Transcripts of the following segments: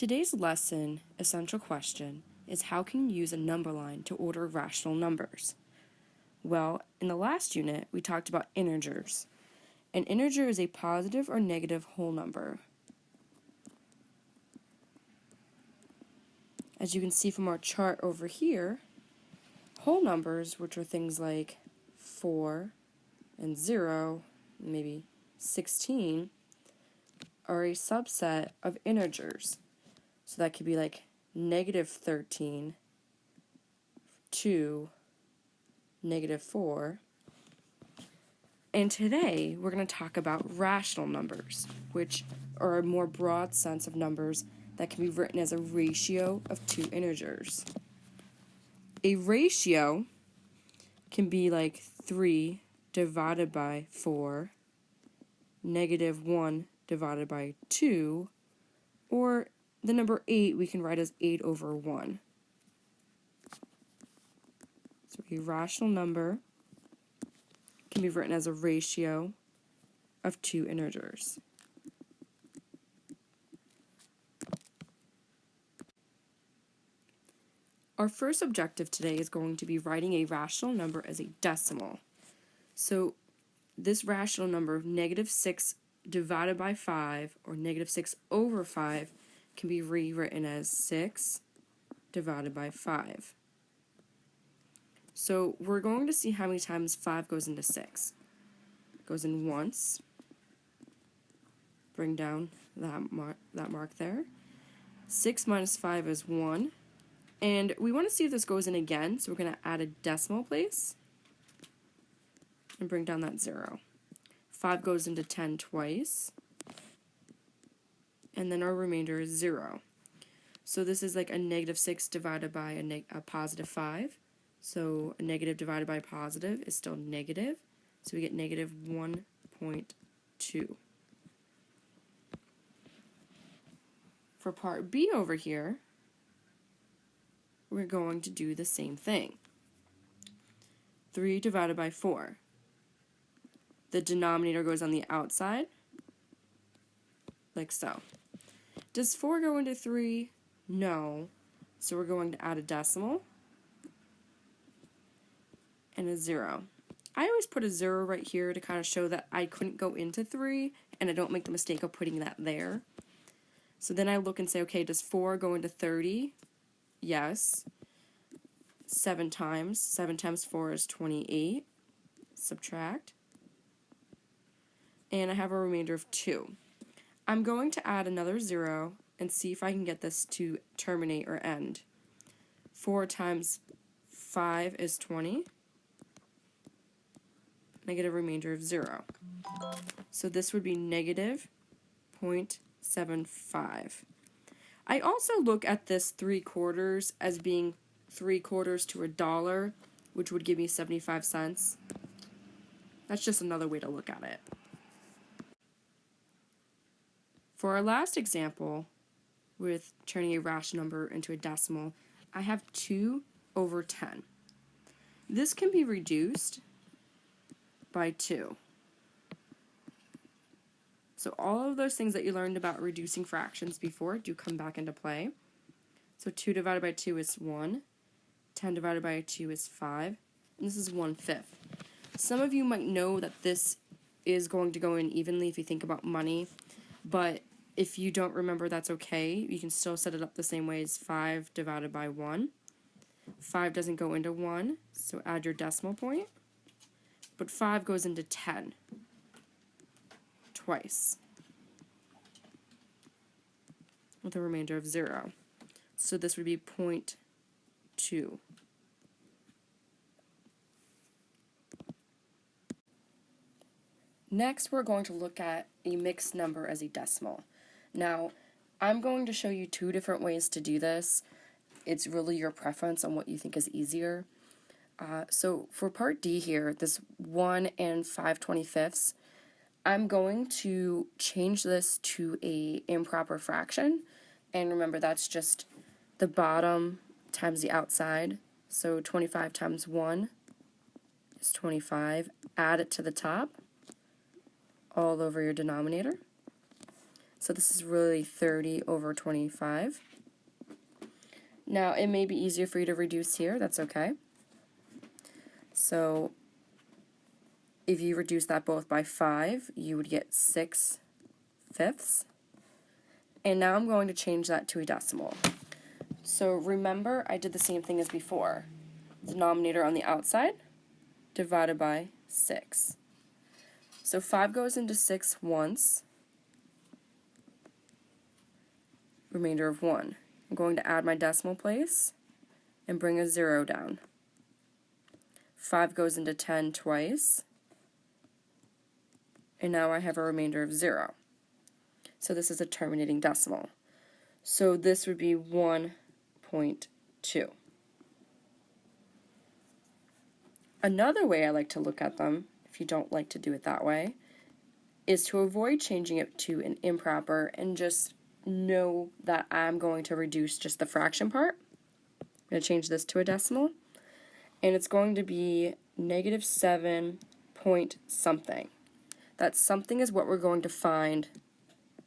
Today's lesson essential question is how can you use a number line to order rational numbers? Well, in the last unit, we talked about integers. An integer is a positive or negative whole number. As you can see from our chart over here, whole numbers, which are things like 4 and 0, maybe 16, are a subset of integers. So that could be like negative 13 to negative 4. And today we're going to talk about rational numbers, which are a more broad sense of numbers that can be written as a ratio of two integers. A ratio can be like 3 divided by 4, negative 1 divided by 2, or the number 8 we can write as 8 over 1. So a rational number can be written as a ratio of two integers. Our first objective today is going to be writing a rational number as a decimal. So this rational number, negative 6 divided by 5, or negative 6 over 5, can be rewritten as 6 divided by 5. So we're going to see how many times 5 goes into 6. It goes in once. Bring down that mark there. 6 minus 5 is 1. And we want to see if this goes in again, so we're going to add a decimal place and bring down that 0. 5 goes into 10 twice, and then our remainder is 0. So this is like a negative 6 divided by a positive 5. So a negative divided by a positive is still negative, so we get negative 1.2. For part B over here, we're going to do the same thing. 3 divided by 4. The denominator goes on the outside, like so. Does 4 go into 3? No. So we're going to add a decimal and a 0. I always put a 0 right here to kind of show that I couldn't go into 3, and I don't make the mistake of putting that there. So then I look and say, okay, does 4 go into 30? Yes. 7 times. 7 times 4 is 28. Subtract. And I have a remainder of 2. I'm going to add another 0 and see if I can get this to terminate or end. 4 times 5 is 20. I get a remainder of 0. So this would be negative 0.75. I also look at this 3/4 as being 3/4 to $1, which would give me 75 cents. That's just another way to look at it. For our last example, with turning a rational number into a decimal, I have 2 over 10. This can be reduced by 2. So all of those things that you learned about reducing fractions before do come back into play. So 2 divided by 2 is 1. 10 divided by 2 is 5. And this is 1/5. Some of you might know that this is going to go in evenly if you think about money, but if you don't remember, that's okay. You can still set it up the same way as 5 divided by 1. 5 doesn't go into 1, so add your decimal point. But 5 goes into 10 twice with a remainder of 0. So this would be 0.2. Next, we're going to look at a mixed number as a decimal. Now, I'm going to show you 2 different ways to do this. It's really your preference on what you think is easier. So for part D here, this 1 and 5/25, I'm going to change this to a improper fraction. And remember, that's just the bottom times the outside. So 25 times 1 is 25. Add it to the top, all over your denominator. So this is really 30 over 25. Now, it may be easier for you to reduce here. That's okay. So if you reduce that both by 5, you would get 6/5. And now I'm going to change that to a decimal. So remember, I did the same thing as before. Denominator on the outside divided by 6. So 5 goes into 6 once. Remainder of 1. I'm going to add my decimal place and bring a 0 down. 5 goes into 10 twice. And now I have a remainder of 0. So this is a terminating decimal. So this would be 1.2. Another way I like to look at them, if you don't like to do it that way, is to avoid changing it to an improper and just know that I'm going to reduce just the fraction part. I'm going to change this to a decimal, and it's going to be -7 point something. That something is what we're going to find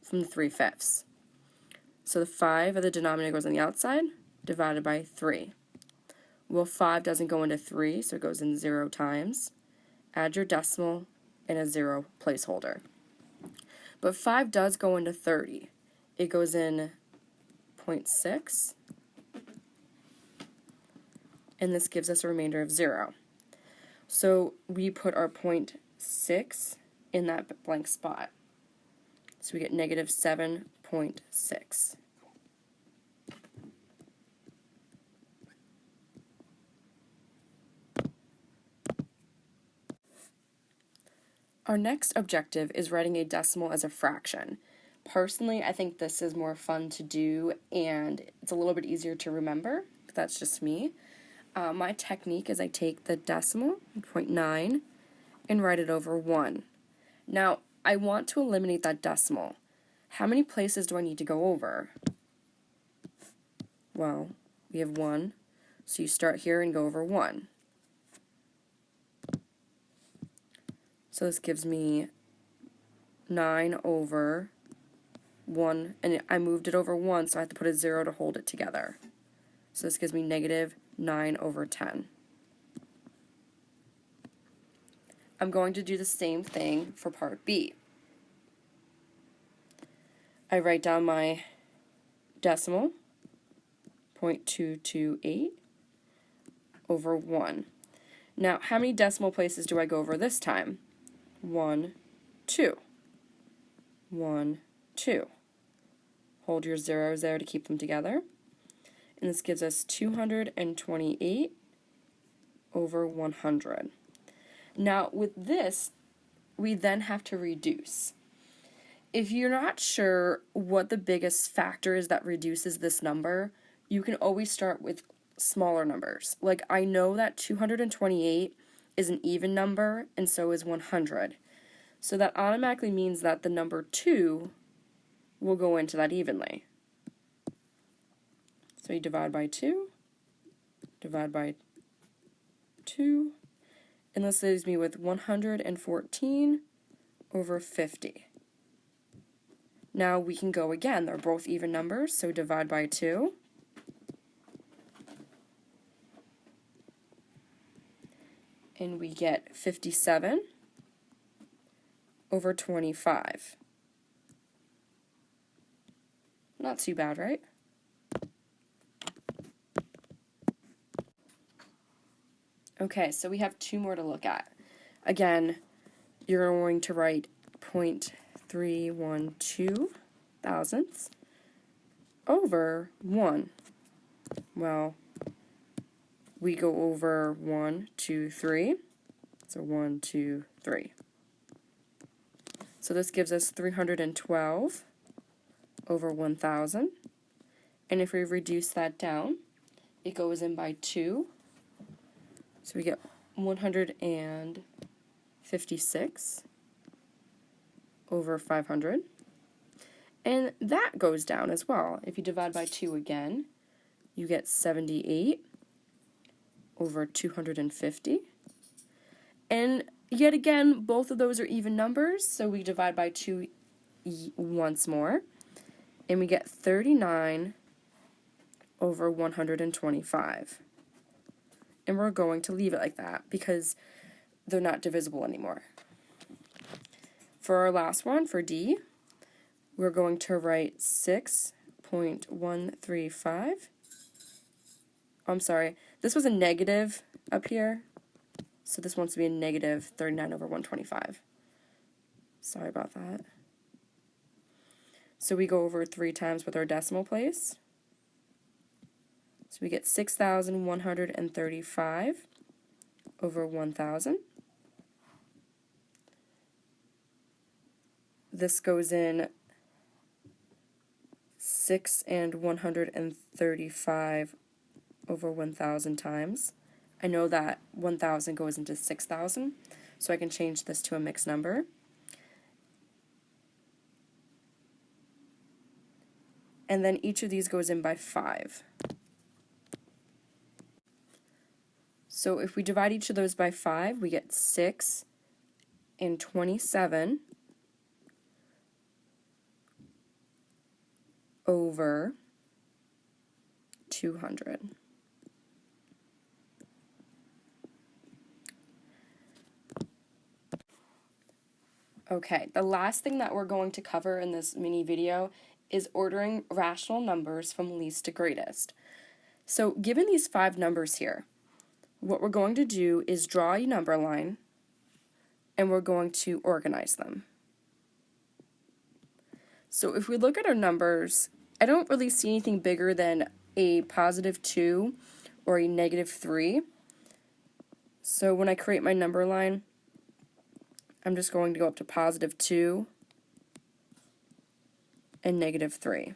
from the 3/5. So the 5 of the denominator goes on the outside, divided by 3. Well, 5 doesn't go into 3, so it goes in 0 times. Add your decimal and a 0 placeholder. But 5 does go into 30. It goes in 0.6, and this gives us a remainder of 0. So we put our 0.6 in that blank spot. So we get -7.6. Our next objective is writing a decimal as a fraction. Personally, I think this is more fun to do, and it's a little bit easier to remember. That's just me. My technique is I take the decimal, 0.9, and write it over 1. Now, I want to eliminate that decimal. How many places do I need to go over? Well, we have 1, so you start here and go over 1. So this gives me 9 over 1, and I moved it over 1, so I have to put a 0 to hold it together. So this gives me -9 over 10. I'm going to do the same thing for part B. I write down my decimal, 0.228 over 1. Now, how many decimal places do I go over this time? 1, 2. 1, 2. Hold your zeros there to keep them together. And this gives us 228 over 100. Now, with this, we then have to reduce. If you're not sure what the biggest factor is that reduces this number, you can always start with smaller numbers. Like, I know that 228 is an even number, and so is 100. So that automatically means that the number 2 will go into that evenly. So you divide by 2, divide by 2, and this leaves me with 114 over 50. Now we can go again. They're both even numbers, so divide by 2. And we get 57 over 25. Not too bad, right? Okay, so we have 2 more to look at. Again, you're going to write 0.312 thousandths over 1. Well, we go over 1, 2, 3. So 1, 2, 3. So this gives us 312 over 1,000. And if we reduce that down, it goes in by 2. So we get 156 over 500. And that goes down as well. If you divide by 2 again, you get 78 over 250. And yet again, both of those are even numbers, so we divide by 2 once more, and we get 39 over 125. And we're going to leave it like that because they're not divisible anymore. For our last one, for D, we're going to write 6.135. I'm sorry, this was a negative up here, so this wants to be a negative 39 over 125. Sorry about that. So we go over 3 times with our decimal place. So we get 6,135 over 1,000. This goes in 6 and 135 over 1,000 times. I know that 1,000 goes into 6,000, so I can change this to a mixed number. And then each of these goes in by 5. So if we divide each of those by 5, we get 6 and 27 over 200. Okay, the last thing that we're going to cover in this mini video is ordering rational numbers from least to greatest. So given these 5 numbers here, what we're going to do is draw a number line and we're going to organize them. So if we look at our numbers, I don't really see anything bigger than a positive 2 or a negative 3. So when I create my number line, I'm just going to go up to positive 2 and negative 3.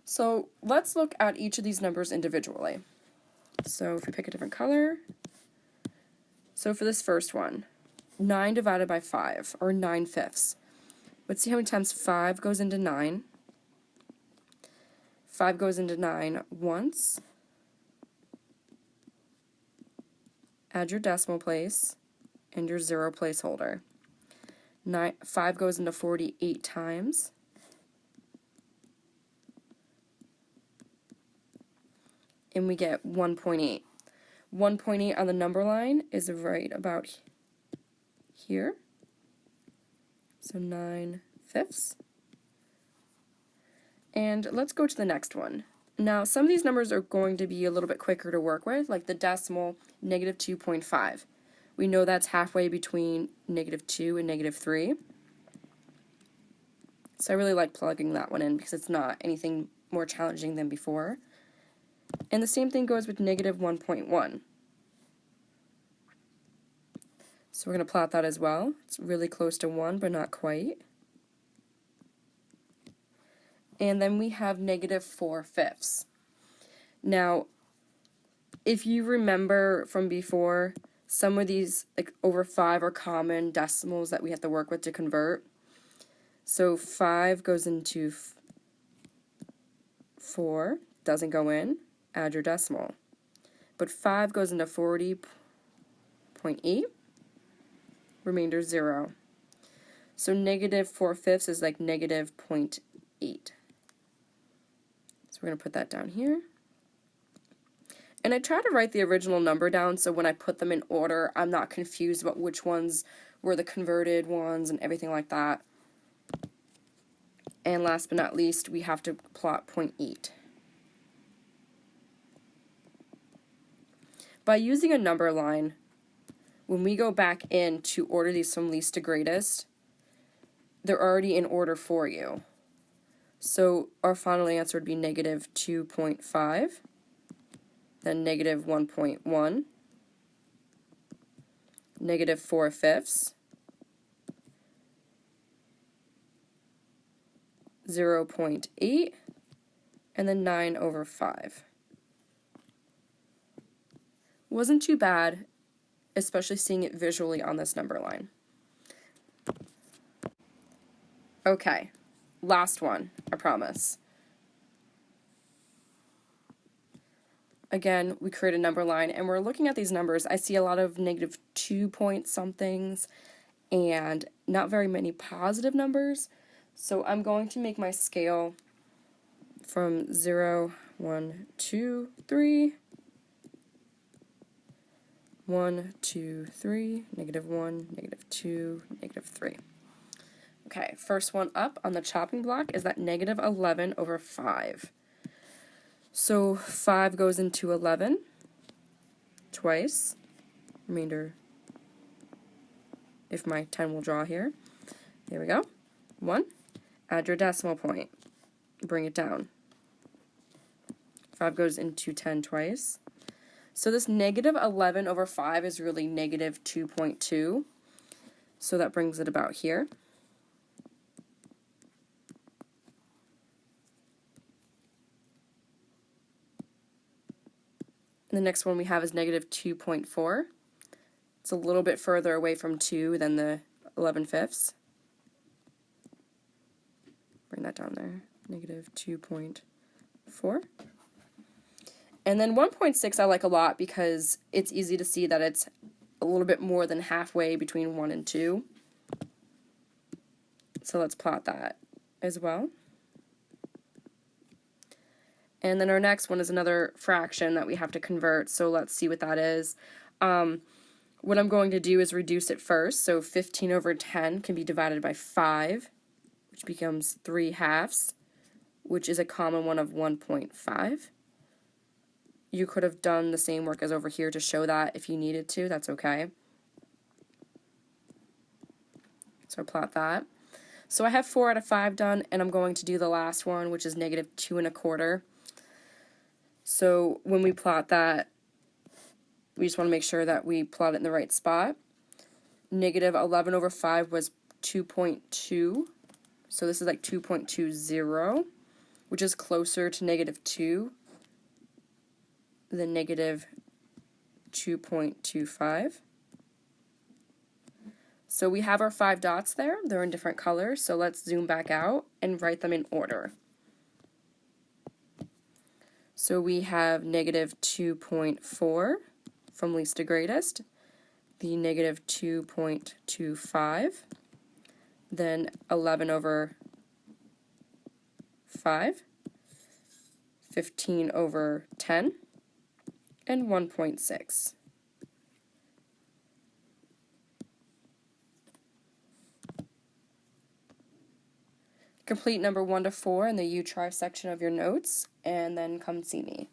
So let's look at each of these numbers individually. So if we pick a different color, so for this first one, 9 divided by 5, or 9/5. Let's see how many times 5 goes into 9. 5 goes into 9 once. Add your decimal place and your 0 placeholder. 5 goes into 48 times. And we get 1.8. 1.8 on the number line is right about here. So 9/5. And let's go to the next one. Now, some of these numbers are going to be a little bit quicker to work with, like the decimal, negative 2.5. We know that's halfway between negative 2 and negative 3. So I really like plugging that one in because it's not anything more challenging than before. And the same thing goes with negative 1.1. So we're going to plot that as well. It's really close to 1, but not quite. And then we have negative 4/5. Now, if you remember from before, some of these, like over 5, are common decimals that we have to work with to convert. So 5 goes into 4, doesn't go in, add your decimal. But 5 goes into 40.8, remainder 0. So negative 4/5 is like negative 0.8. So we're going to put that down here. And I try to write the original number down so when I put them in order, I'm not confused about which ones were the converted ones and everything like that. And last but not least, we have to plot 0.8. By using a number line, when we go back in to order these from least to greatest, they're already in order for you. So our final answer would be negative 2.5, then negative 1.1, negative 4/5, 0.8, and then 9 over 5. Wasn't too bad, especially seeing it visually on this number line. Okay, last one, I promise. Again, we create a number line, and we're looking at these numbers. I see a lot of negative 2 point somethings, and not very many positive numbers. So I'm going to make my scale from 0, 1, 2, 3, 1, 2, 3, -1, -2, -3. Okay, first one up on the chopping block is that -11 over 5. So 5 goes into 11 twice, remainder, if my 10 will draw here. There we go. 1. Add your decimal point. Bring it down. 5 goes into 10 twice. So this -11 over 5 is really -2.2. So that brings it about here. And the next one we have is -2.4. It's a little bit further away from 2 than the 11/5. Bring that down there. -2.4. And then 1.6 I like a lot because it's easy to see that it's a little bit more than halfway between 1 and 2. So let's plot that as well. And then our next one is another fraction that we have to convert, so let's see what that is. What I'm going to do is reduce it first, so 15 over 10 can be divided by 5, which becomes 3/2, which is a common one of 1.5. You could have done the same work as over here to show that if you needed to, that's okay. So plot that. So I have 4 out of 5 done, and I'm going to do the last one, which is -2.25. So when we plot that, we just want to make sure that we plot it in the right spot. -11 over 5 was 2.2, so this is like 2.20, which is closer to -2 than -2.25. So we have our 5 dots there. They're in different colors, so let's zoom back out and write them in order. So we have -2.4 from least to greatest, the -2.25, then 11 over 5, 15 over 10, and 1.6. Complete number 1 to 4 in the You Try section of your notes, and then come see me.